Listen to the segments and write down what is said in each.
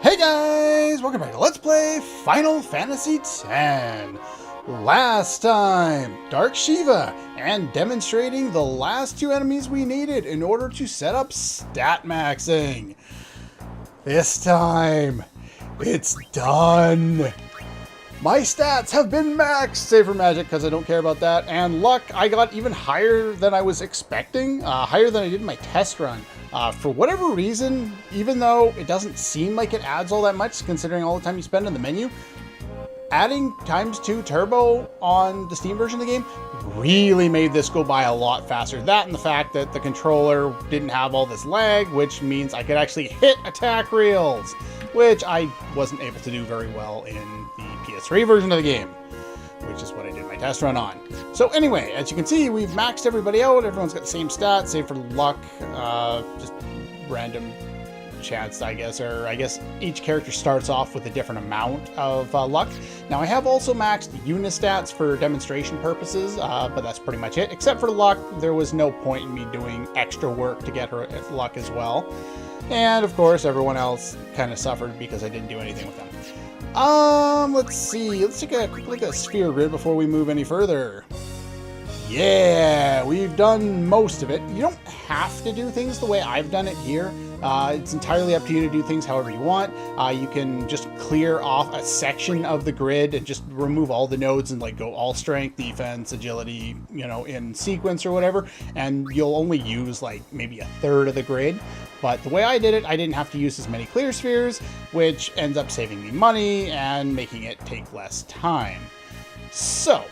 Hey guys, welcome back to Let's Play Final Fantasy X. Last time, Dark Shiva, and demonstrating the last two enemies we needed in order to set up stat maxing. This time, it's done. My stats have been maxed, save for magic because I don't care about that, and luck I got even higher than I was expecting, higher than I did in my test run. For whatever reason, even though it doesn't seem like it adds all that much considering all the time you spend in the menu, adding ×2 turbo on the Steam version of the game really made this go by a lot faster. That and the fact that the controller didn't have all this lag, which means I could actually hit attack reels, which I wasn't able to do very well in the PS3 version of the game, which is what I did my test run on. So anyway, as you can see, we've maxed everybody out. Everyone's got the same stats, save for luck, just random chance, I guess, or I guess each character starts off with a different amount of luck. Now I have also maxed unistats for demonstration purposes, but that's pretty much it. Except for luck, there was no point in me doing extra work to get her luck as well. And of course, everyone else kind of suffered because I didn't do anything with them. Let's see. Let's take a quick look at the sphere grid before we move any further. Yeah, we've done most of it. You don't have to do things the way I've done it here. It's entirely up to you to do things however you want. You can just clear off a section of the grid and just remove all the nodes and like go all strength, defense, agility, you know, in sequence or whatever. And you'll only use like maybe a third of the grid. But the way I did it, I didn't have to use as many clear spheres, which ends up saving me money and making it take less time. So,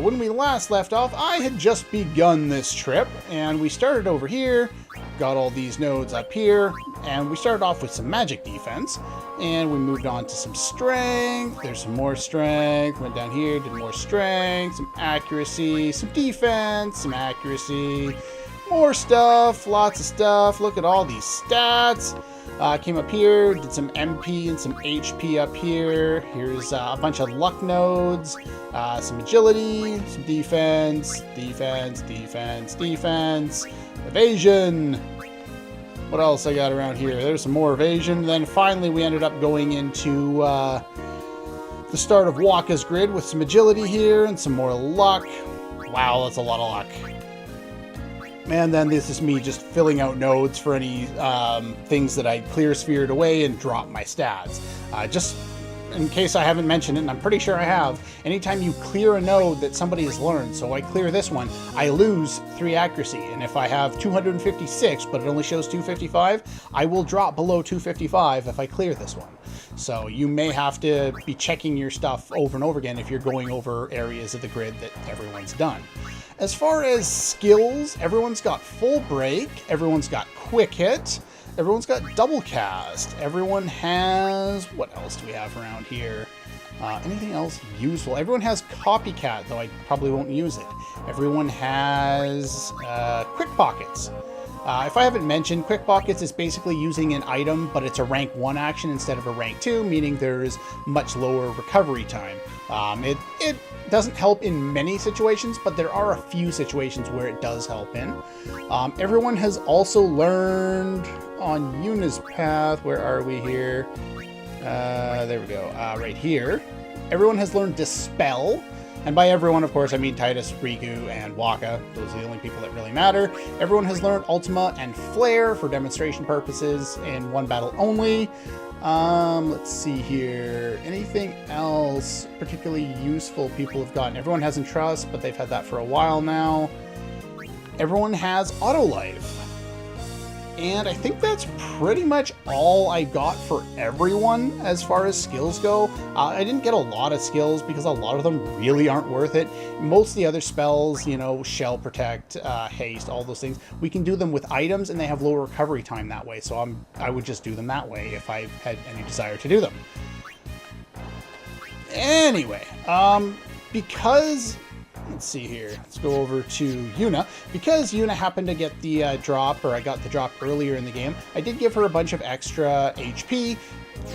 when we last left off, I had just begun this trip, and we started over here, got all these nodes up here, and we started off with some magic defense, and we moved on to some strength. There's some more strength, went down here, did more strength, some accuracy, some defense, some accuracy, more stuff, lots of stuff. Look at all these stats. Came up here, did some MP and some HP up here. Here's a bunch of luck nodes, some agility, some defense, defense, defense, defense, evasion. What else I got around here? There's some more evasion. Then finally we ended up going into the start of Waka's grid with some agility here and some more luck. Wow, that's a lot of luck. And then this is me just filling out nodes for any things that I clear sphered away and drop my stats. Just in case I haven't mentioned it, and I'm pretty sure I have, anytime you clear a node that somebody has learned, so I clear this one, I lose 3 accuracy. And if I have 256, but it only shows 255, I will drop below 255 if I clear this one. So you may have to be checking your stuff over and over again if you're going over areas of the grid that everyone's done. As far as skills, everyone's got full break, everyone's got quick hit, everyone's got double cast, everyone has, what else do we have around here? Anything else useful? Everyone has copycat, though I probably won't use it. Everyone has quick pockets. If I haven't mentioned, quick pockets is basically using an item, but it's a rank 1 action instead of a rank 2, meaning there's much lower recovery time. It doesn't help in many situations, but there are a few situations where it does help in. Everyone has also learned on Yuna's path. Where are we here? There we go. Right here. Everyone has learned Dispel. And by everyone, of course, I mean Titus, Riku, and Waka. Those are the only people that really matter. Everyone has learned Ultima and Flare for demonstration purposes in one battle only. Let's see here. Anything else particularly useful people have gotten? Everyone has Entrust, but they've had that for a while now. Everyone has Auto Life. And I think that's pretty much all I got for everyone as far as skills go. I didn't get a lot of skills because a lot of them really aren't worth it. Most of the other spells, you know, Shell Protect, Haste, all those things, we can do them with items and they have lower recovery time that way. So I would just do them that way if I had any desire to do them. Anyway, because... Let's see here. Let's go over to Yuna. Because Yuna happened to get the drop, or I got the drop earlier in the game, I did give her a bunch of extra HP.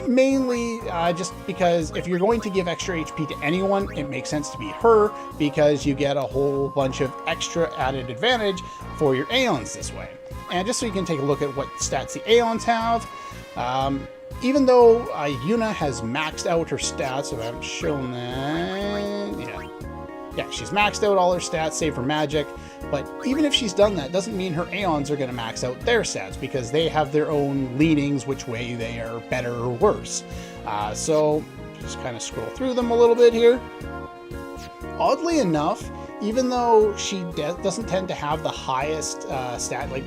Mainly just because if you're going to give extra HP to anyone, it makes sense to be her, because you get a whole bunch of extra added advantage for your Aeons this way. And just so you can take a look at what stats the Aeons have, even though Yuna has maxed out her stats, if I haven't shown that, yeah, she's maxed out all her stats save for magic, but even if she's done that, doesn't mean her Aeons are going to max out their stats, because they have their own leanings which way they are better or worse. So just kind of scroll through them a little bit here. Oddly enough, even though she doesn't tend to have the highest stat, like,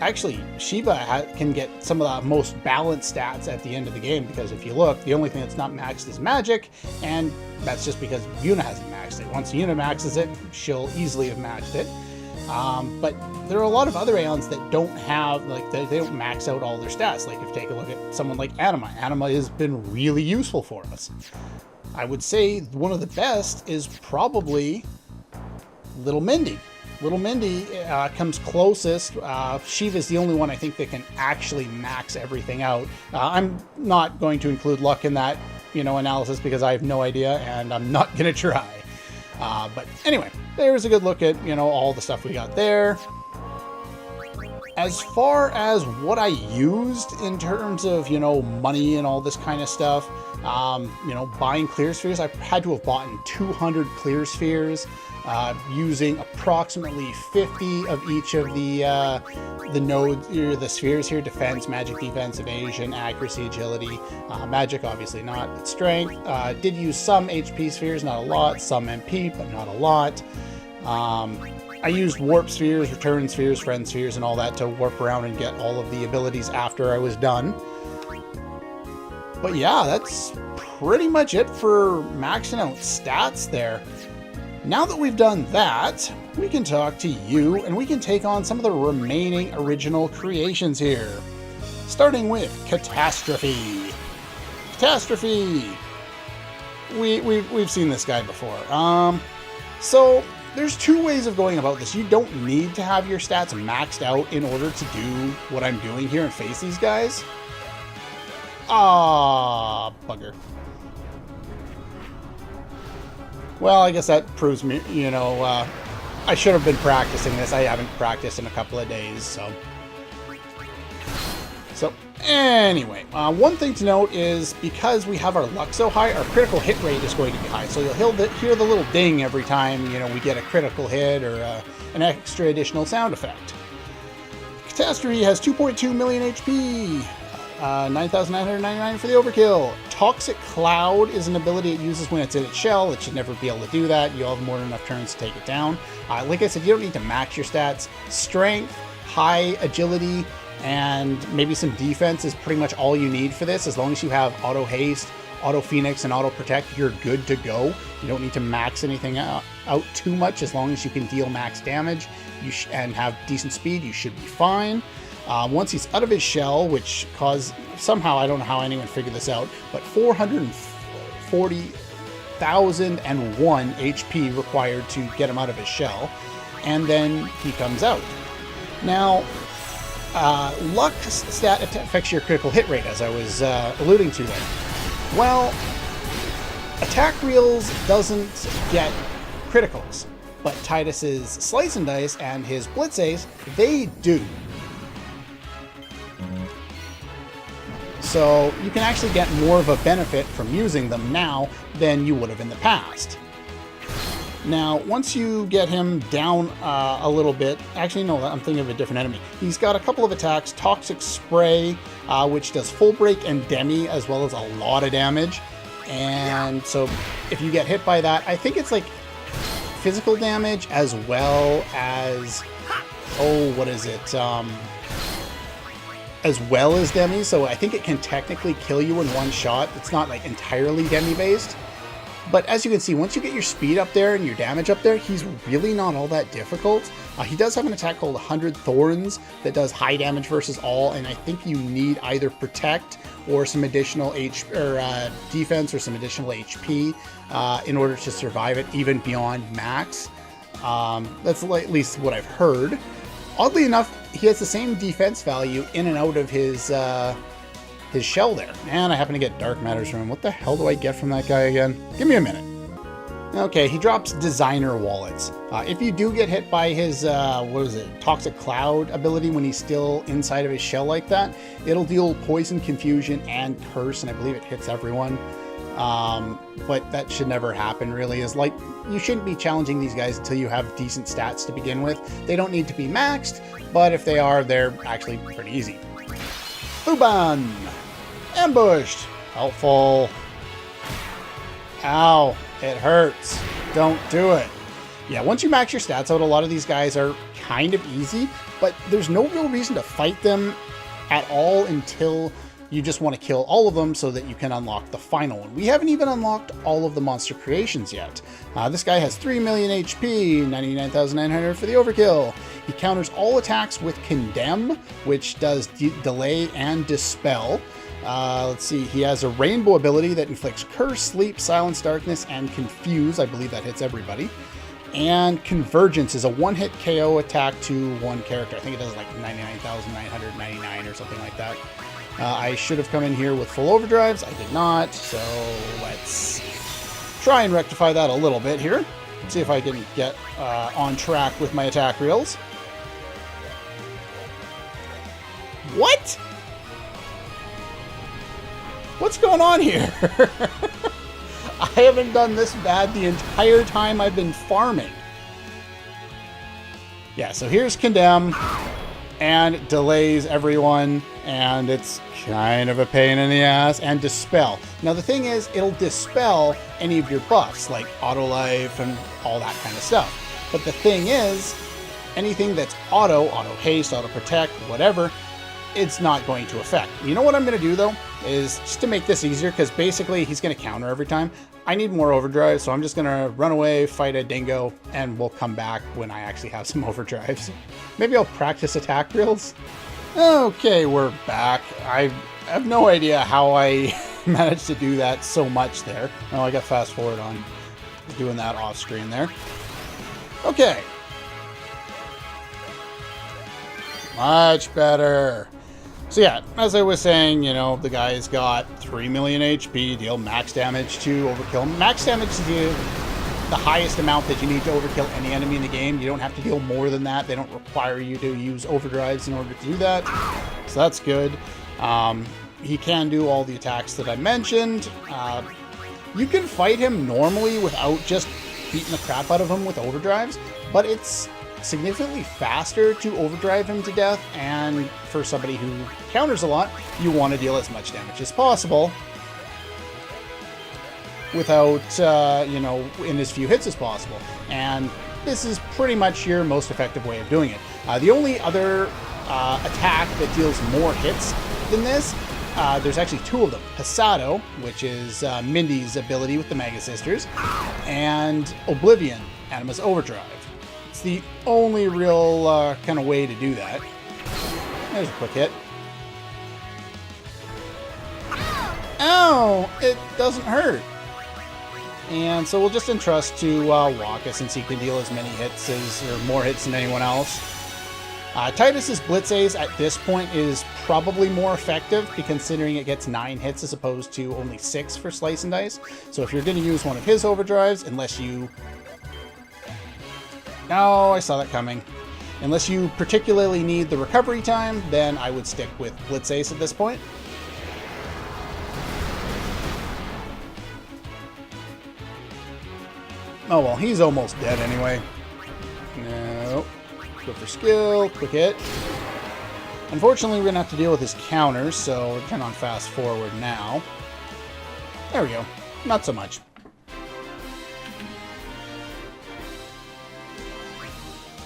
actually, Shiva can get some of the most balanced stats at the end of the game, because if you look, the only thing that's not maxed is magic, and that's just because Yuna hasn't maxed it. Once Yuna maxes it, she'll easily have maxed it. But there are a lot of other Aeons that don't have, like, they don't max out all their stats. Like, if you take a look at someone like Anima, Anima has been really useful for us. I would say one of the best is probably Little Mindy. Little Mindy comes closest. Shiva's the only one I think that can actually max everything out. I'm not going to include luck in that, analysis, because I have no idea and I'm not going to try. But anyway, there's a good look at, all the stuff we got there. As far as what I used in terms of, money and all this kind of stuff, buying clear spheres, I had to have bought 200 clear spheres, using approximately 50 of each of the nodes, or the spheres here: defense, magic, defense, evasion, accuracy, agility, magic, obviously not, strength. Did use some HP spheres, not a lot, some MP, but not a lot. I used warp spheres, return spheres, friend spheres, and all that to warp around and get all of the abilities after I was done. But yeah, that's pretty much it for maxing out stats there. Now that we've done that, we can talk to you and we can take on some of the remaining original creations here. Starting with Catastrophe. Catastrophe! We've seen this guy before. So there's two ways of going about this. You don't need to have your stats maxed out in order to do what I'm doing here and face these guys. Ah, bugger. Well, I guess that proves me, I should have been practicing this. I haven't practiced in a couple of days, so. So, anyway, one thing to note is because we have our luck so high, our critical hit rate is going to be high. So you'll hear the little ding every time, we get a critical hit or an extra additional sound effect. Catastrophe has 2.2 million HP. 9,999 for the overkill. Toxic Cloud is an ability it uses when it's in its shell. It should never be able to do that. You'll have more than enough turns to take it down. Like I said, you don't need to max your stats. Strength, high agility, and maybe some defense is pretty much all you need for this. As long as you have auto haste, auto phoenix, and auto protect, you're good to go. You don't need to max anything out too much. As long as you can deal max damage and have decent speed, you should be fine. Once he's out of his shell, which caused, somehow, I don't know how anyone figured this out, but 440,001 HP required to get him out of his shell, and then he comes out. Now, luck stat affects your critical hit rate, as I was alluding to there. Well, attack reels doesn't get criticals, but Titus's Slice and Dice and his Blitz Ace, they do. So you can actually get more of a benefit from using them now than you would have in the past. Now, once you get him down a little bit, actually no, I'm thinking of a different enemy. He's got a couple of attacks: Toxic Spray, which does full break and demi, as well as a lot of damage. And so if you get hit by that, I think it's like physical damage as well as, what is it? As well as demi, so I think it can technically kill you in one shot. It's not like entirely demi based, but as you can see, once you get your speed up there and your damage up there, he's really not all that difficult. He does have an attack called 100 Thorns that does high damage versus all, and I think you need either protect or some additional defense or some additional HP in order to survive it, even beyond max. That's at least what I've heard. Oddly enough, he has the same defense value in and out of his shell there. And I happen to get Dark Matters from him. What the hell do I get from that guy again? Give me a minute. Okay, he drops designer wallets. If you do get hit by his, toxic cloud ability when he's still inside of his shell like that, it'll deal poison, confusion, and curse, and I believe it hits everyone. But that should never happen, really. You shouldn't be challenging these guys until you have decent stats to begin with. They don't need to be maxed, but if they are, they're actually pretty easy. Subhan! Ambushed! Helpful. Ow, it hurts. Don't do it. Yeah, once you max your stats out, a lot of these guys are kind of easy, but there's no real reason to fight them at all until you just want to kill all of them so that you can unlock the final one. We haven't even unlocked all of the monster creations yet. This guy has 3 million HP, 99,900 for the overkill. He counters all attacks with Condemn, which does delay and dispel. Let's see, he has a rainbow ability that inflicts curse, sleep, silence, darkness, and confuse. I believe that hits everybody. And Convergence is a one-hit KO attack to one character. I think it does like 99,999 or something like that. I should have come in here with full overdrives. I did not, so let's try and rectify that a little bit here. See if I can get on track with my attack reels. What? What's going on here? I haven't done this bad the entire time I've been farming. Yeah, so here's Condemn, and it delays everyone, and it's kind of a pain in the ass, and Dispel. Now the thing is, it'll dispel any of your buffs, like auto life and all that kind of stuff. But the thing is, anything that's auto haste, auto protect, whatever, it's not going to affect. You know what I'm going to do though, is just to make this easier, because basically he's going to counter every time. I need more overdrive, so I'm just going to run away, fight a dingo, and we'll come back when I actually have some overdrives. Maybe I'll practice attack reels. Okay, we're back. I have no idea how I managed to do that so much there. Oh, I got fast forward on doing that off screen there. Okay. Much better. So yeah, as I was saying, you know, the guy's got 3 million HP, deal max damage to overkill. Max damage is the highest amount that you need to overkill any enemy in the game. You don't have to deal more than that. They don't require you to use overdrives in order to do that. So that's good. He can do all the attacks that I mentioned. You can fight him normally without just beating the crap out of him with overdrives, but it's significantly faster to overdrive him to death, and for somebody who counters a lot, you want to deal as much damage as possible without, you know, in as few hits as possible. And this is pretty much your most effective way of doing it. The only other attack that deals more hits than this, there's actually two of them. Pasado, which is Mindy's ability with the Mega Sisters, and Oblivion, Anima's Overdrive. It's the only real kind of way to do that. There's a quick hit. Ow! It doesn't hurt. And so we'll just entrust to Waka, since he can deal as many hits or more hits than anyone else. Titus's Blitz Ace at this point is probably more effective, considering it gets 9 hits as opposed to only 6 for Slice and Dice. So if you're going to use one of his overdrives, unless you... No, I saw that coming. Unless you particularly need the recovery time, then I would stick with Blitz Ace at this point. Oh well, he's almost dead anyway. No. Go for skill, quick hit. Unfortunately, we're going to have to deal with his counters, so we'll turn on fast forward now. There we go. Not so much.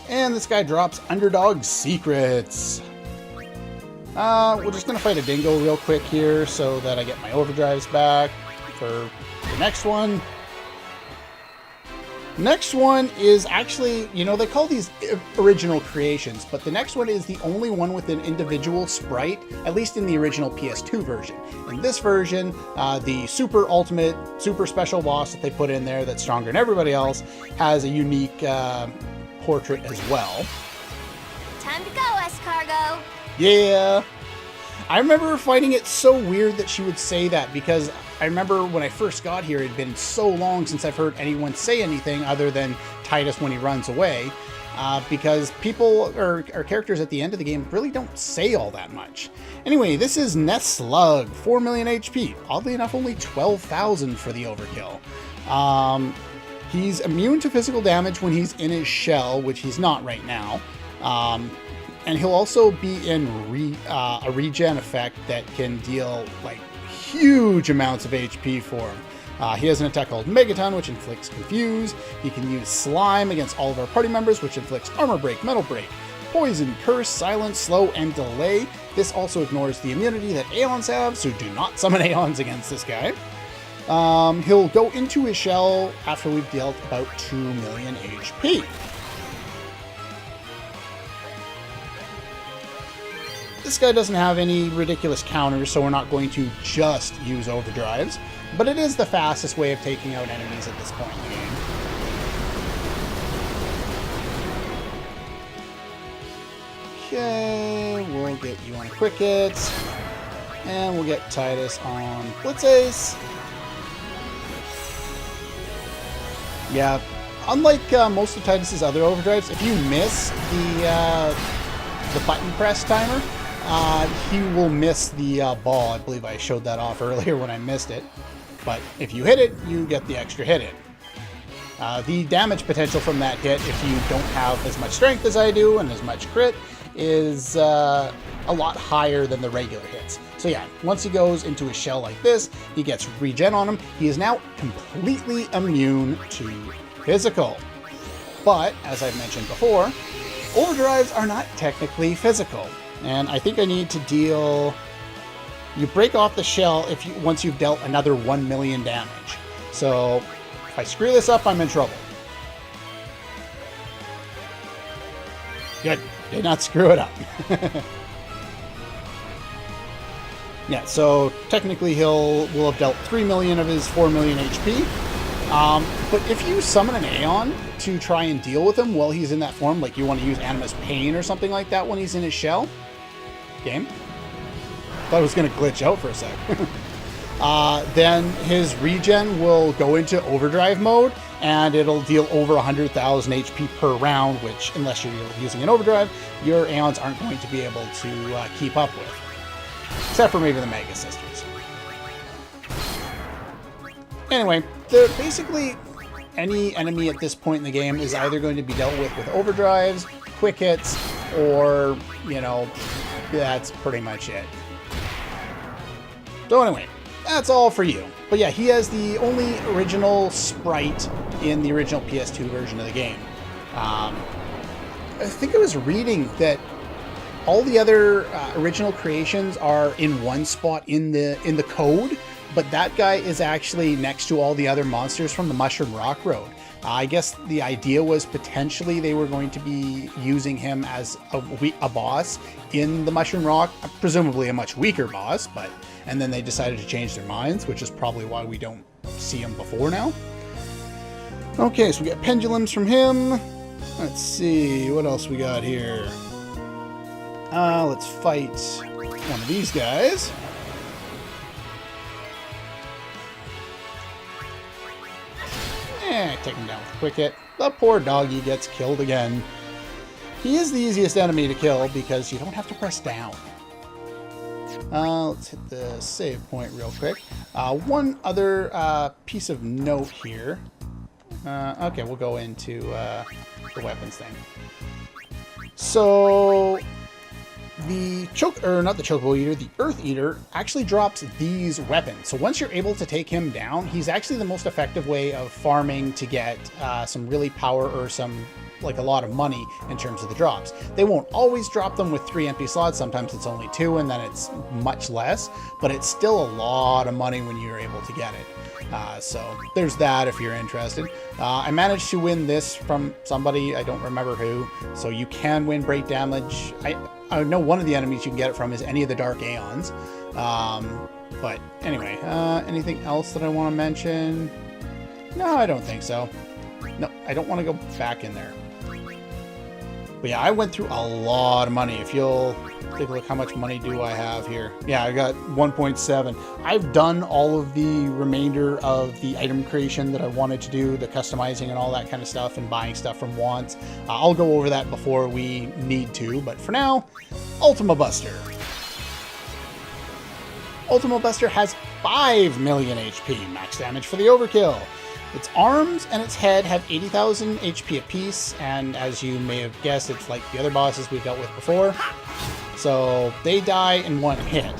And this guy drops Underdog Secrets. We're just going to fight a dingo real quick here so that I get my overdrives back for the next one. Next one is actually, you know, they call these original creations, but the next one is the only one with an individual sprite, at least in the original PS2 version. In this version, the super ultimate, super special boss that they put in there that's stronger than everybody else has a unique portrait as well. Time to go, Escargo. Yeah. I remember finding it so weird that she would say that, because I remember when I first got here, it had been so long since I've heard anyone say anything other than Titus when he runs away, because people or characters at the end of the game really don't say all that much. Anyway, this is Netslug, 4 million HP. Oddly enough, only 12,000 for the overkill. He's immune to physical damage when he's in his shell, which he's not right now. And he'll also be in a regen effect that can deal like huge amounts of HP for him. He has an attack called Megaton, which inflicts Confuse. He can use Slime against all of our party members, which inflicts Armor Break, Metal Break, Poison, Curse, Silence, Slow, and Delay. This also ignores the immunity that Aeons have, so do not summon Aeons against this guy. He'll go into his shell after we've dealt about 2 million HP. This guy doesn't have any ridiculous counters, so we're not going to just use overdrives, but it is the fastest way of taking out enemies at this point in the game. Okay, we'll get you on Quick Hits, and we'll get Titus on Blitz Ace. Yeah, unlike most of Titus's other overdrives, if you miss the button press timer, he will miss the ball. I believe I showed that off earlier when I missed it. But if you hit it, you get the extra hit in. The damage potential from that hit, if you don't have as much strength as I do and as much crit, is a lot higher than the regular hits. So yeah, once he goes into a shell like this, he gets regen on him. He is now completely immune to physical. But, as I've mentioned before, overdrives are not technically physical. And I think I need to deal... You break off the shell once you've dealt another 1 million damage. So, if I screw this up, I'm in trouble. Good. Did not screw it up. Yeah, so technically will have dealt 3 million of his 4 million HP. But if you summon an Aeon to try and deal with him while he's in that form, like you want to use Animus Pain or something like that when he's in his shell, game. Thought it was going to glitch out for a sec. Then his regen will go into overdrive mode, and it'll deal over 100,000 HP per round, which, unless you're using an overdrive, your Aeons aren't going to be able to keep up with. Except for maybe the Mega Sisters. Anyway, basically any enemy at this point in the game is either going to be dealt with overdrives, quick hits, or, you know, that's pretty much it. So anyway, that's all for you. But yeah, he has the only original sprite in the original PS2 version of the game. I think I was reading that all the other original creations are in one spot in the code, but that guy is actually next to all the other monsters from the Mushroom Rock Road. I guess the idea was potentially they were going to be using him as a boss in the Mushroom Rock, presumably a much weaker boss, and then they decided to change their minds, which is probably why we don't see him before now. Okay, so we got pendulums from him. Let's see, what else we got here? Let's fight one of these guys. Take him down with a quick hit. The poor doggy gets killed again. He is the easiest enemy to kill because you don't have to press down. Let's hit the save point real quick. One other piece of note here. Okay, we'll go into the weapons thing. So the Chocobo Eater, the Earth Eater, actually drops these weapons. So once you're able to take him down, he's actually the most effective way of farming to get some really power or a lot of money in terms of the drops. They won't always drop them with 3 empty slots. Sometimes it's only 2, and then it's much less, but it's still a lot of money when you're able to get it. So there's that if you're interested. I managed to win this from somebody, I don't remember who, so you can win break damage. I know one of the enemies you can get it from is any of the Dark Aeons. But anyway, anything else that I want to mention? No, I don't think so. No, I don't want to go back in there. But yeah, I went through a lot of money. If you'll take a look, how much money do I have here? Yeah, I got 1.7. I've done all of the remainder of the item creation that I wanted to do, the customizing and all that kind of stuff, and buying stuff from wants. I'll go over that before we need to, but for now, Ultima Buster. Ultima Buster has 5 million HP, max damage for the overkill. Its arms and its head have 80,000 HP apiece, and as you may have guessed, it's like the other bosses we've dealt with before. So they die in one hit.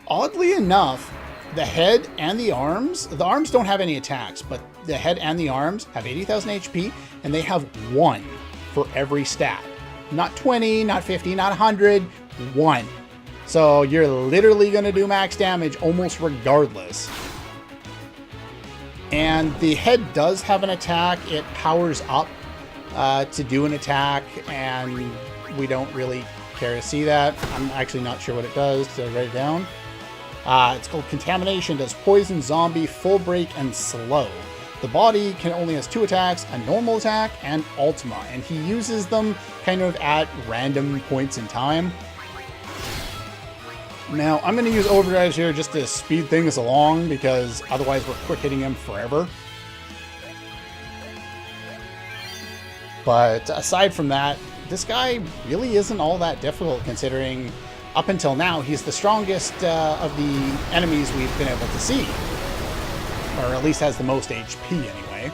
Oddly enough, the head and the arms don't have any attacks, but the head and the arms have 80,000 HP, and they have 1 for every stat. Not 20, not 50, not 100, 1. So you're literally going to do max damage almost regardless. And the head does have an attack. It powers up to do an attack, and we don't really care to see that. I'm actually not sure what it does, so write it down. It's called Contamination. Does poison, zombie, full break, and slow. The body only has 2 attacks, a normal attack, and Ultima, and he uses them kind of at random points in time. Now, I'm going to use Overdrives here just to speed things along, because otherwise we're quick hitting him forever. But aside from that, this guy really isn't all that difficult, considering up until now he's the strongest of the enemies we've been able to see. Or at least has the most HP anyway.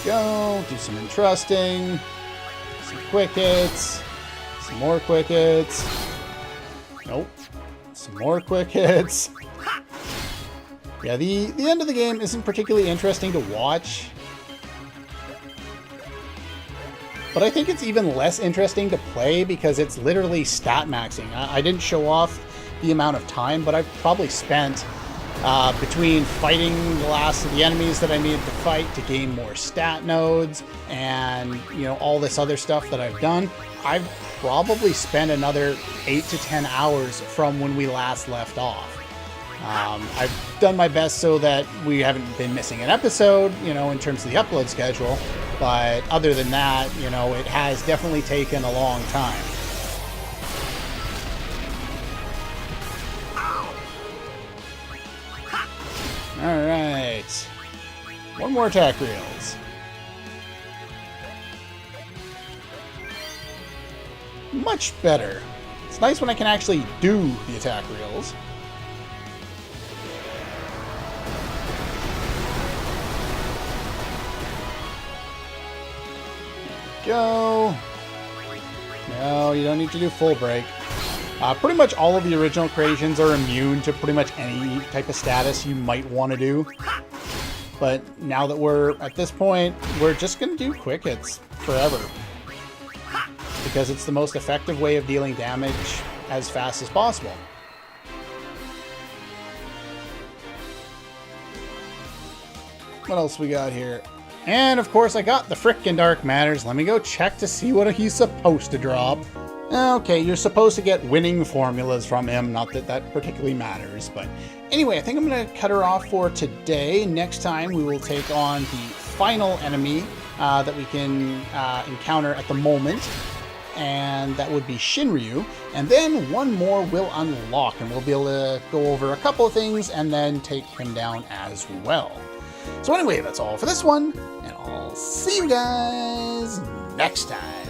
Go, do some entrusting. Some quick hits, some more quick hits. Nope. Some more quick hits. Yeah, the end of the game isn't particularly interesting to watch. But I think it's even less interesting to play because it's literally stat maxing. I didn't show off the amount of time, but I've probably spent between fighting the last of the enemies that I needed to fight to gain more stat nodes and, you know, all this other stuff that I've done, I've probably spent another 8 to 10 hours from when we last left off. I've done my best so that we haven't been missing an episode, you know, in terms of the upload schedule, but other than that, you know, it has definitely taken a long time. Alright. One more attack reels. Much better. It's nice when I can actually do the attack reels. Go. No, you don't need to do full break. Pretty much all of the original creations are immune to pretty much any type of status you might want to do. But now that we're at this point, we're just going to do quick hits forever. Because it's the most effective way of dealing damage as fast as possible. What else we got here? And of course I got the frickin' Dark Matters. Let me go check to see what he's supposed to drop. Okay, you're supposed to get winning formulas from him. Not that that particularly matters, but anyway, I think I'm going to cut her off for today. Next time we will take on the final enemy that we can encounter at the moment, and that would be Shinryu. And then one more will unlock, and we'll be able to go over a couple of things and then take him down as well. So anyway, that's all for this one, and I'll see you guys next time.